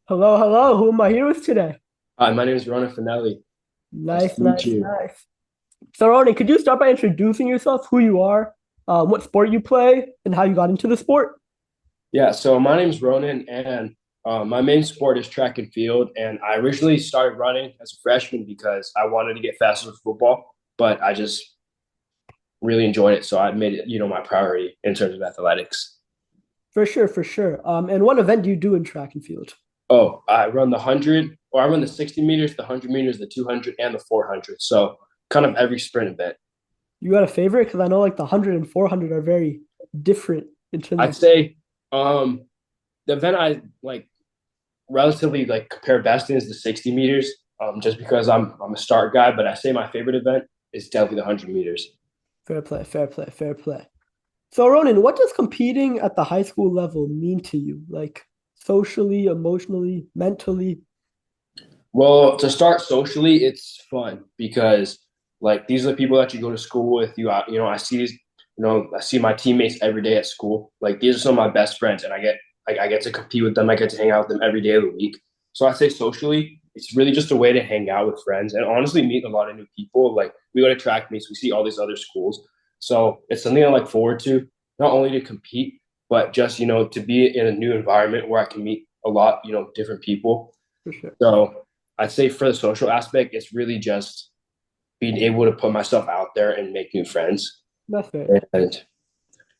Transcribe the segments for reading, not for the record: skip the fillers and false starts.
Hello, hello. Who am I here with today? Hi, my name is Ronin Faneli. Nice Nice, to meet nice, you. nice. So, Ronin, could you start by introducing yourself, who you are, what sport you play, and how you got into the sport? Yeah, so my name is Ronin, and my main sport is track and field. And I originally started running as a freshman because I wanted to get faster with football, but I just really enjoyed it. So I made it, my priority in terms of athletics. For sure, for sure. And what event do you do in track and field? Oh, I run the 100, or I run the 60 meters, the 100 meters, the 200, and the 400. So kind of every sprint event. You got a favorite? Because I know like the 100 and 400 are very different in terms I'd of. say um, the event I like relatively like compare best in is the 60 meters, just because I'm a start guy. But I say my favorite event is definitely the 100 meters. Fair play, fair play, fair play. So, Ronin, what does competing at the high school level mean to you? Like socially, emotionally, mentally? Well, to start socially, it's fun because like these are the people that you go to school with. I see these, I see my teammates every day at school. Like these are some of my best friends, and I get to compete with them. I get to hang out with them every day of the week. So I say socially, it's really just a way to hang out with friends and honestly meet a lot of new people. Like we go to track meets, we see all these other schools. So it's something I look forward to, not only to compete, but just to be in a new environment where I can meet a lot, different people. For sure. So I'd say for the social aspect, it's really just being able to put myself out there and make new friends. That's fair. And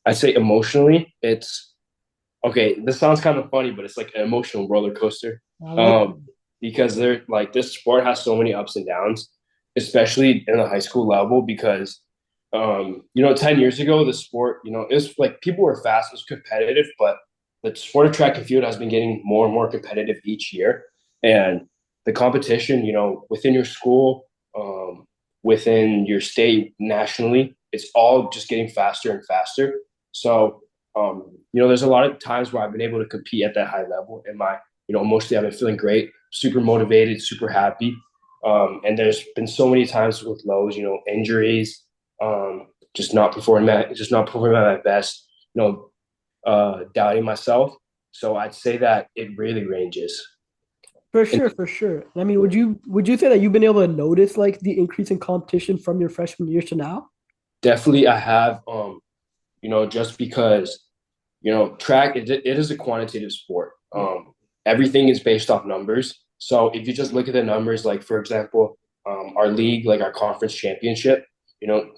I'd say emotionally, it's okay. This sounds kind of funny, but it's like an emotional roller coaster. I like Um, because they're like this sport has so many ups and downs, especially in the high school level. Because 10 years ago, the sport, it was like people were fast, it was competitive, but the sport of track and field has been getting more and more competitive each year. And the competition, within your school, within your state, nationally, it's all just getting faster and faster. So, there's a lot of times where I've been able to compete at that high level. And mostly I've been feeling great, super motivated, super happy. And there's been so many times with lows, injuries, just not performing at my best, doubting myself. So I'd say that it really ranges. For And sure, for sure. I mean, would you say that you've been able to notice like the increase in competition from your freshman year to now? definitely I have, just because, track, it is a quantitative sport. Yeah. Everything is based off numbers. So if you just look at the numbers, like for example, our league, like our conference championship, you know,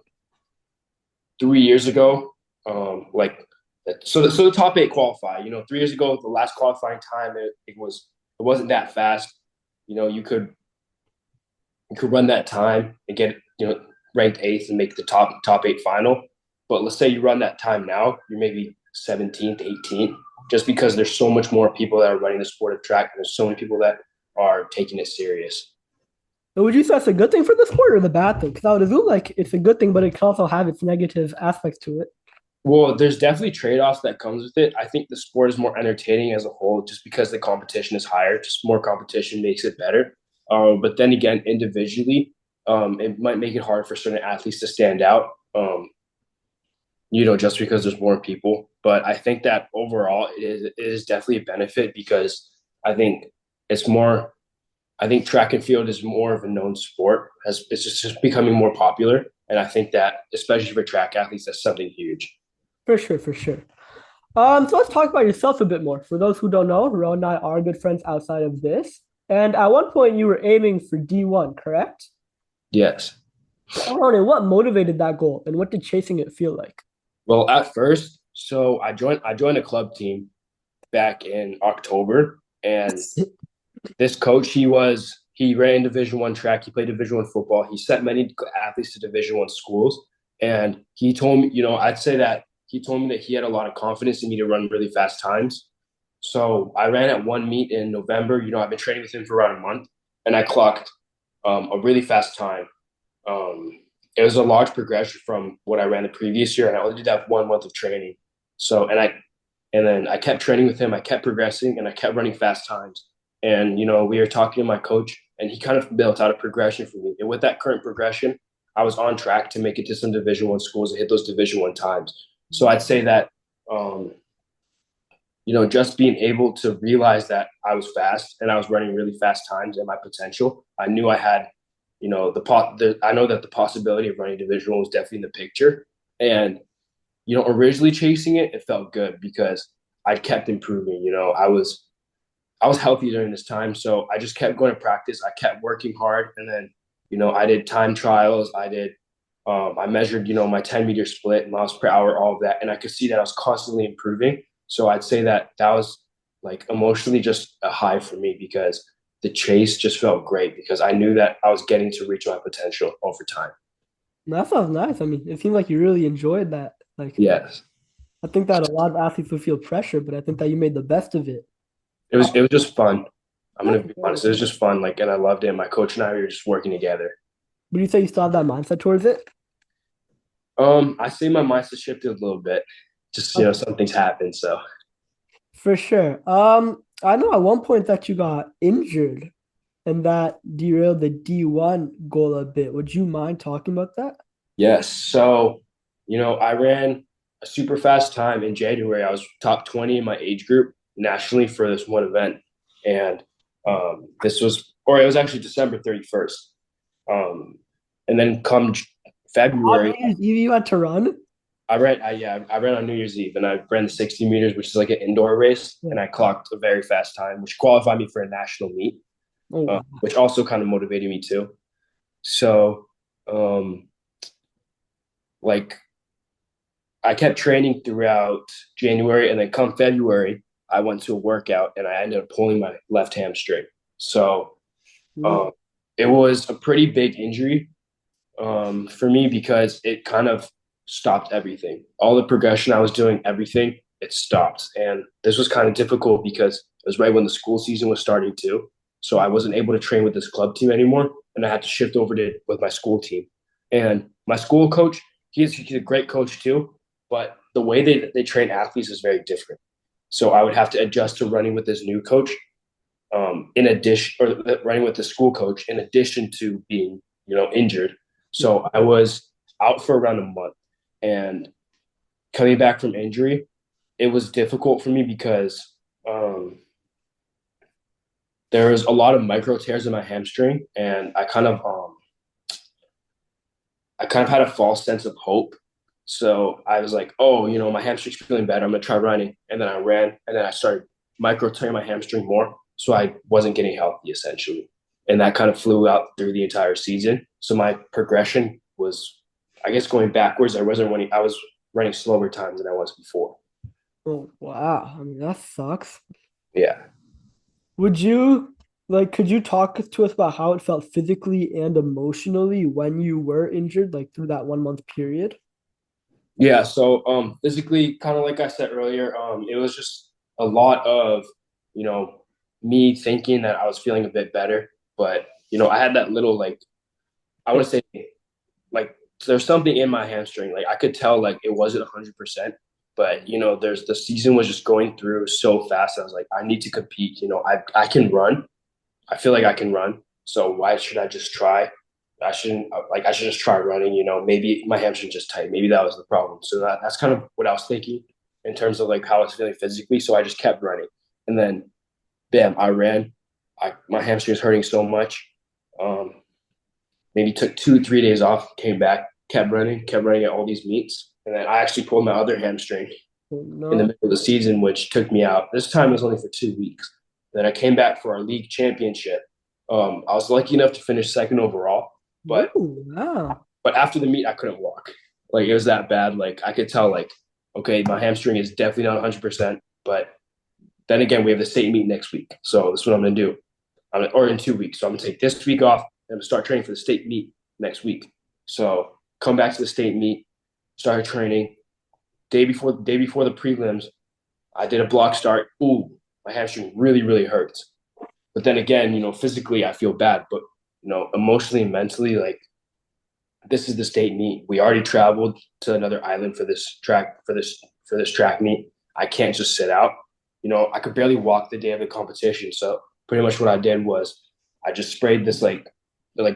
3 years ago, like so the top eight qualify. 3 years ago, the last qualifying time it wasn't that fast. You could run that time and get ranked eighth and make the top eight final. But let's say you run that time now, you're maybe 17th, 18th, just because there's so much more people that are running the sport of track, and there's so many people that are taking it serious. So would you say that's a good thing for the sport or the bad thing? Because I would assume like it's a good thing, but it can also have its negative aspects to it. Well, there's definitely trade-offs that comes with it. I think the sport is more entertaining as a whole, just because the competition is higher. Just more competition makes it better. But then again, individually, it might make it hard for certain athletes to stand out. Just because there's more people. But I think that overall, it is definitely a benefit because I think it's more. I think track and field is more of a known sport. As it's just becoming more popular, and I think that especially for track athletes, that's something huge. For sure, for sure. So let's talk about yourself a bit more. For those who don't know, Ro and I are good friends outside of this. And at one point, you were aiming for D1, correct? Yes. So, Ronan, what motivated that goal, and what did chasing it feel like? Well, at first, so I joined a club team back in October, and this coach he ran Division 1 track, he played Division 1 football, he sent many athletes to Division 1 schools, and he told me, I'd say that he told me that he had a lot of confidence in me to run really fast times. So I ran at one meet in November. I've been training with him for around a month, and I clocked a really fast time. It was a large progression from what I ran the previous year, and I only did that 1 month of training. So, and then I kept training with him. I kept progressing, and I kept running fast times. And we were talking to my coach, and he kind of built out a progression for me. And with that current progression, I was on track to make it to some Division 1 schools and hit those Division 1 times. So I'd say that, um, just being able to realize that I was fast and I was running really fast times and my potential. I knew I had, I know that the possibility of running Division One was definitely in the picture. And originally chasing it, it felt good because I kept improving. I was healthy during this time, so I just kept going to practice. I kept working hard, and then I did time trials. I measured my 10-meter split, miles per hour, all of that, and I could see that I was constantly improving. So I'd say that was like emotionally just a high for me because the chase just felt great because I knew that I was getting to reach my potential over time. That sounds nice. I mean, it seemed like you really enjoyed that. Like, Yes. I think that a lot of athletes would feel pressure, but I think that you made the best of it. It was just fun. I'm That's gonna be great. honest. It was just fun, like, and I loved it. My coach and I were just working together. Would you say you still have that mindset towards it? I say my mindset shifted a little bit. Just Okay. some things happen. So For sure. I know at one point that you got injured and that derailed the D1 goal a bit. Would you mind talking about that? yes. So I ran a super fast time in January. I was top 20 in my age group nationally for this one event, and it was actually December 31st. And then come On New February, Year's Eve, you had to run? I ran on New Year's Eve and I ran the 60 meters, which is like an indoor race, Yeah. and I clocked a very fast time, which qualified me for a national meet, Oh, wow. which also kind of motivated me too. So, um, like I kept training throughout January, and then come February, I went to a workout and I ended up pulling my left hamstring. So, Ooh. um, it was a pretty big injury for me because it kind of stopped everything. All the progression I was doing, everything, it stopped. And this was kind of difficult because it was right when the school season was starting too. So I wasn't able to train with this club team anymore, and I had to shift over to with my school team. And my school coach, he's a great coach too, but the way they train athletes is very different. So I would have to adjust to running with this new coach, in addition, or running with the school coach, in addition to being injured. So I was out for around a month, and coming back from injury, it was difficult for me because there was a lot of micro tears in my hamstring, and I kind of had a false sense of hope. So I was like, oh, my hamstring's feeling better. I'm gonna try running, and then I ran, and then I started micro tearing my hamstring more. So I wasn't getting healthy essentially, and that kind of flew out through the entire season. So my progression was, I guess, going backwards. I was running slower times than I was before. Oh, wow. I mean, that sucks. Yeah. Would you could you talk to us about how it felt physically and emotionally when you were injured, like through that 1 month period? Yeah, so physically, kind of like I said earlier, it was just a lot of, you know, me thinking that I was feeling a bit better, but I had that little, like, I Yeah. want to say, like, there's something in my hamstring. Like I could tell like it wasn't 100%, but there's the season was just going through so fast. I was like, I need to compete. I can run. I feel like I can run. So why should I just try? I should just try running. Maybe my hamstring just tight. Maybe that was the problem. So that's kind of what I was thinking in terms of like how I was feeling physically. So I just kept running, and then bam, I ran. My hamstring was hurting so much. Um, Maybe took 2 3 days off, came back, kept running at all these meets, and then I actually pulled my other hamstring Oh, in the no. middle of the season, which took me out. This time it was only for 2 weeks. Then I came back for our league championship. I was lucky enough to finish second overall, but Ooh, wow. after the meet, I couldn't walk. Like it was that bad. Like I could tell, like, okay, my hamstring is definitely not 100%. But then again, we have the state meet next week, so this is what I'm gonna do. Or in 2 weeks. So I'm gonna take this week off and start training for the state meet next week. So come back to the state meet, started training. Day before the prelims, I did a block start. Ooh, my hamstring really, really hurts. But then again, physically I feel bad, but emotionally and mentally, like this is the state meet. We already traveled to another island for this track meet. I can't just sit out. I could barely walk the day of the competition. So pretty much what I did was I just sprayed this like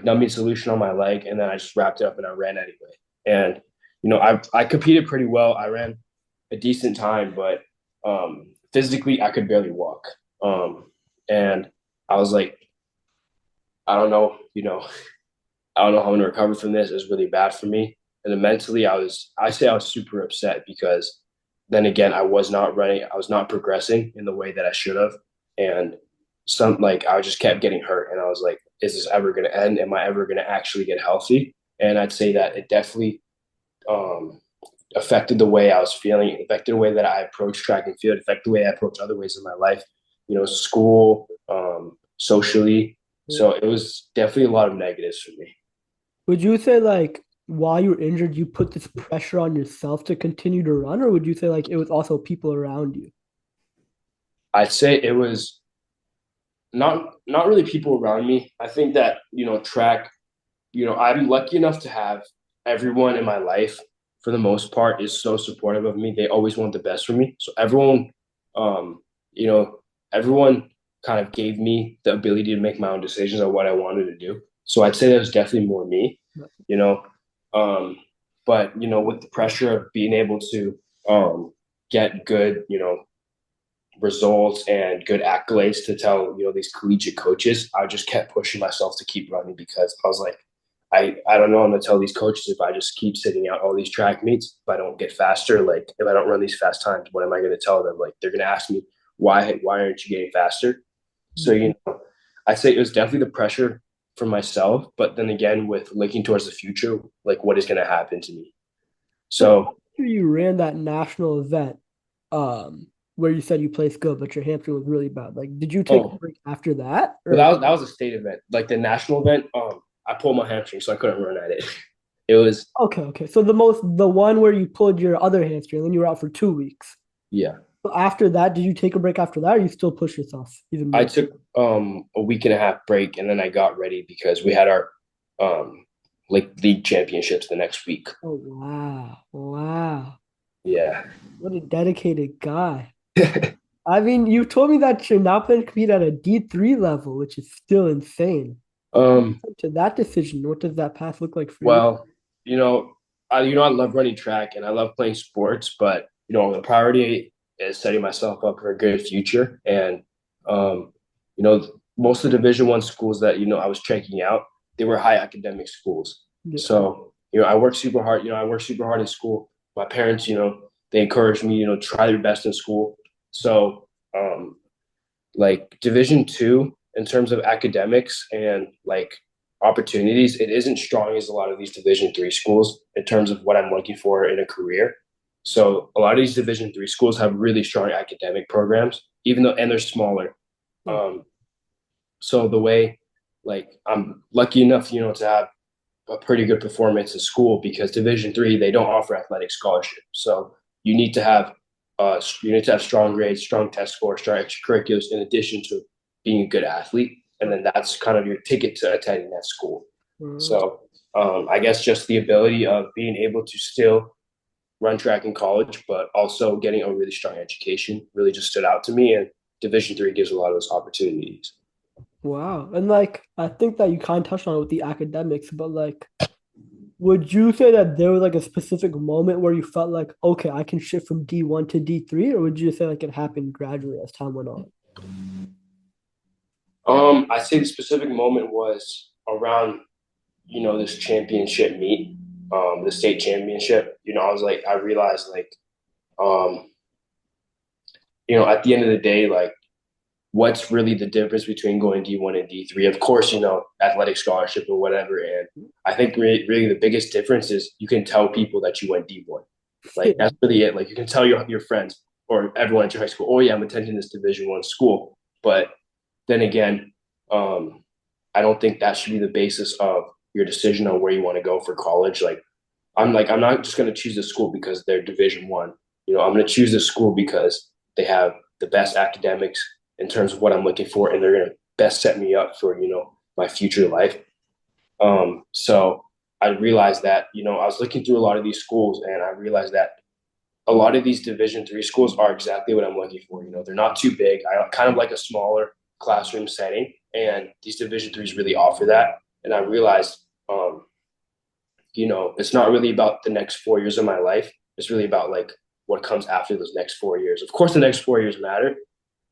numbing solution on my leg, and then I just wrapped it up and I ran anyway. And I competed pretty well. I ran a decent time, but physically I could barely walk. And I was like, I don't know, I don't know how I'm gonna recover from this. It was really bad for me. And then mentally I was super upset because then again, I was not running, I was not progressing in the way that I should have. And I just kept getting hurt. And I was like, is this ever gonna end? Am I ever gonna actually get healthy? And I'd say that it definitely um affected the way I was feeling, it affected the way that I approach track and field, it affected the way I approach other ways in my life, school, socially. Yeah. So it was definitely a lot of negatives for me. Would you say like while you were injured, you put this pressure on yourself to continue to run, or would you say like it was also people around you? I'd say it was not really people around me. I think that, track, I'm lucky enough to have everyone in my life for the most part is so supportive of me. They always want the best for me. So um, you know, everyone kind of gave me the ability to make my own decisions on what I wanted to do. So I'd say that was definitely more me, you know. Um, but with the pressure of being able to get good, results and good accolades to tell these collegiate coaches, I just kept pushing myself to keep running because I was like, I don't know, I'm gonna tell these coaches if I just keep sitting out all these track meets, if I don't get faster, like if I don't run these fast times, what am I gonna tell them? Like they're gonna ask me why aren't you getting faster? So I say it was definitely the pressure for myself, but then again with looking towards the future, like what is gonna happen to me. So So after you ran that national event, where you said you placed good, but your hamstring was really bad. Like, did you take a oh break after that? well, Or that was a state event. Like the national event, I pulled my hamstring, so I couldn't run at it. It was okay, okay. So the one where you pulled your other hamstring, then you were out for 2 weeks. yeah. So after that, did you take a break after that, or you still push yourself even I more? took a week and a half break, and then I got ready because we had our um like league championships the next week. Oh wow, wow! Yeah. What a dedicated guy. I mean, you told me that you're now planning to compete at a D3 level, which is still insane. Um. To that decision, what does that path look like for you? Well, I love running track and I love playing sports, but the priority is setting myself up for a good future. And um, most of the Division 1 schools that I was checking out, they were high academic schools. Yeah. So I work super hard. I work super hard in school. My parents, they encourage me, try your best in school. So like Division 2 in terms of academics and like opportunities, it isn't strong as a lot of these Division 3 schools in terms of what I'm looking for in a career. So a lot of these Division 3 schools have really strong academic programs, even though and they're smaller. Hmm. Um, so the way, like, I'm lucky enough, to have a pretty good performance in school because Division 3 they don't offer athletic scholarship. So you need to have strong grades, strong test scores, strong extracurriculars in addition to being a good athlete, and then that's kind of your ticket to attending that school. Hmm. So I guess just the ability of being able to still run track in college, but also getting a really strong education really just stood out to me, and Division 3 gives a lot of those opportunities. Wow. And like, I think that you kind of touched on it with the academics, but like, would you say that there was like a specific moment where you felt like, okay, I can shift from D1 to D3, or would you say like it happened gradually as time went on? I say the specific moment was around this championship meet, the state championship. I was like, I realized like, um, at the end of the day, like, what's really the difference between going D1 and D3? Of course, athletic scholarship or whatever. And I think really the biggest difference is you can tell people that you went D1. Like Yeah. that's really it. Like you can tell your friends or everyone at your high school, oh yeah, I'm attending this Division 1 school. But then again, um, I don't think that should be the basis of your decision on where you want to go for college. Like I'm not just going to choose a school because they're Division 1. I'm going to choose a school because they have the best academics in terms of what I'm looking for, and they're going to best set me up for my future life. So I realized that I was looking through a lot of these schools, and I realized that a lot of these Division 3 schools are exactly what I'm looking for. They're not too big. I kind of like a smaller classroom setting, and these Division 3s really offer that. And I realized, it's not really about the next 4 years of my life. It's really about like what comes after those next 4 years. Of course, the next 4 years matter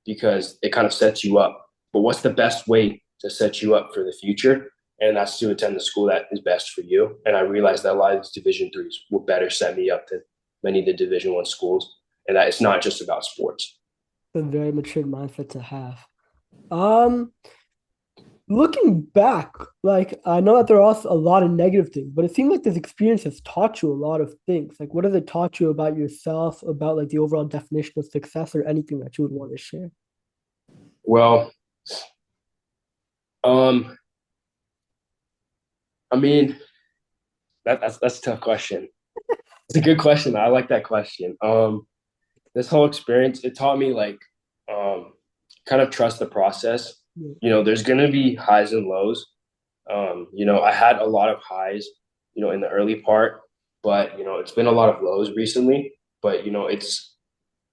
because it kind of sets you up. But what's the best way to set you up for the future? And that's to attend the school that is best for you. And I realized that a lot of these Division threes will better set me up than many of the Division 1 schools, and that it's not just about sports. A very mature mindset to have. Um, Looking back, like I know that there are also a lot of negative things, but it seems like this experience has taught you a lot of things. Like, what has it taught you about yourself, about like the overall definition of success, or anything that you would want to share? Well, um, I mean, that's a tough question. It's a good question. I like that question. This whole experience, it taught me like kind of trust the process. Yeah. There's gonna be highs and lows. I had a lot of highs, in the early part, but it's been a lot of lows recently. But it's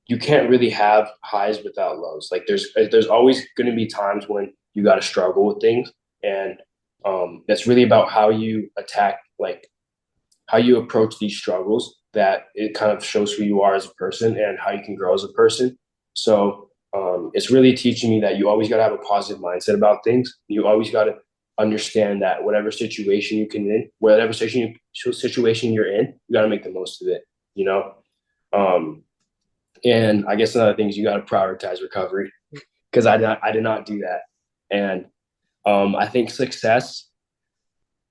you can't really have highs without lows. Like there's always gonna be times when you gotta struggle with things, and that's really about how you attack, like how you approach these struggles, that it kind of shows who you are as a person and how you can grow as a person. So it's really teaching me that you always got to have a positive mindset about things. You always got to understand that whatever situation you're in, you got to make the most of it. You know, um, and I guess another thing is you got to prioritize recovery because I did not do that, and I think success,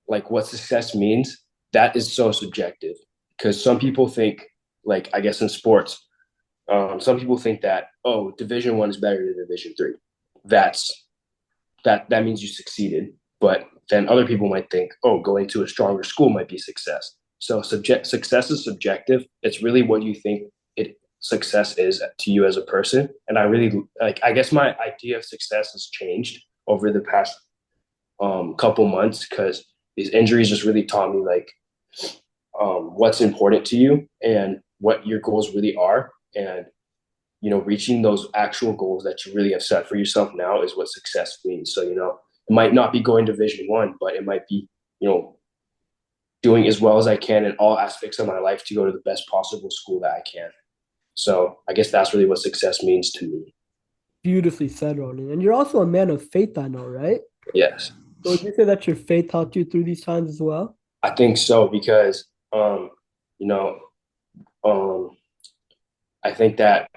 like what success means, that is so subjective because some people think, like I guess in sports, some people think that, oh, Division 1 is better than Division 3. That's that means you succeeded. But then other people might think, oh, going to a stronger school might be success. So success is subjective. It's really what you think success is to you as a person. And I really like. I guess my idea of success has changed over the past couple months because these injuries just really taught me like what's important to you and what your goals really are, and reaching those actual goals that you really have set for yourself now is what success means. So it might not be going to Division 1, but it might be doing as well as I can in all aspects of my life to go to the best possible school that I can. So I guess that's really what success means to me. Beautifully said, Ronin. And you're also a man of faith, I know, right? Yes, So would you say that your faith helped you through these times as well? I think so because you know um, I think that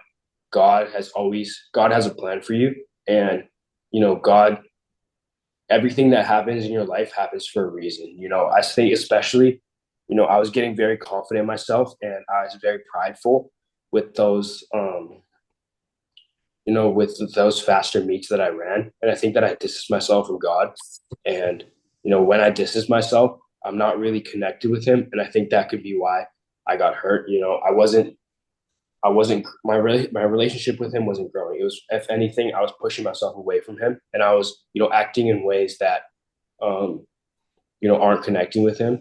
God has a plan for you, and God, everything that happens in your life happens for a reason. I say especially, I was getting very confident in myself, and I was very prideful with those with those faster meets that I ran, and I think that I distanced myself from God, and when I distance myself, I'm not really connected with Him, and I think that could be why I got hurt. I wasn't my relationship with him wasn't growing. It was, if anything, I was pushing myself away from him, and I was acting in ways that um, aren't connecting with him.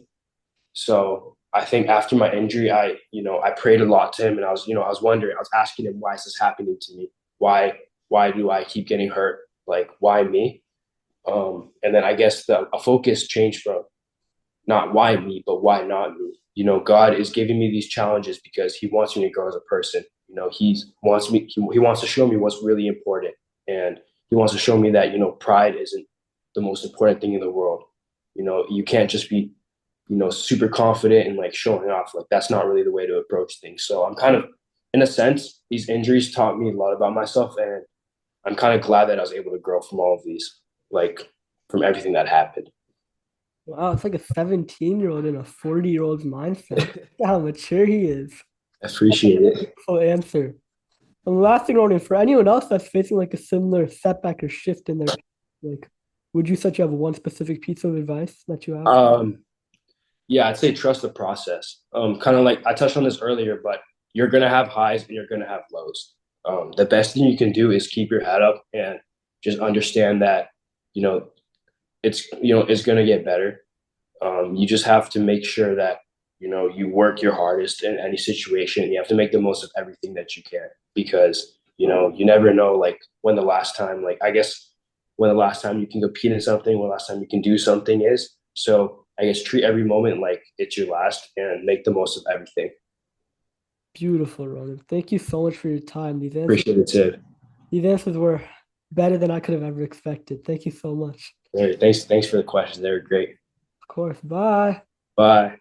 So I think after my injury, I prayed a lot to him, and I was wondering, I was asking him, why is this happening to me? Why do I keep getting hurt? Like, why me? And then I guess a focus changed from not why me, but why not me. God is giving me these challenges because He wants me to grow as a person. He wants to show me what's really important, and He wants to show me that pride isn't the most important thing in the world. You can't just be super confident and like showing off. Like that's not really the way to approach things. So I'm kind of, in a sense, these injuries taught me a lot about myself, and I'm kind of glad that I was able to grow from all of these, like from everything that happened. Wow, it's like a 17-year-old in a 40-year-old's mindset. Look at how mature he is. I appreciate it. Full answer. And the last thing, Ronan, for anyone else that's facing like a similar setback or shift in their like, would you such have one specific piece of advice that you have? Yeah, I'd say trust the process. Kind of like I touched on this earlier, but you're gonna have highs and you're gonna have lows. The best thing you can do is keep your head up and just understand that you know it's gonna get better. You just have to make sure that you work your hardest in any situation. You have to make the most of everything that you can because you never know like when the last time you can compete in something, when the last time you can do something is. So I guess treat every moment like it's your last and make the most of everything. Beautiful, Ronan. Thank you so much for your time. Appreciate it, Sid. These answers were better than I could have ever expected. Thank you so much. All right, thanks for the questions. They were great. Of course. Bye. Bye.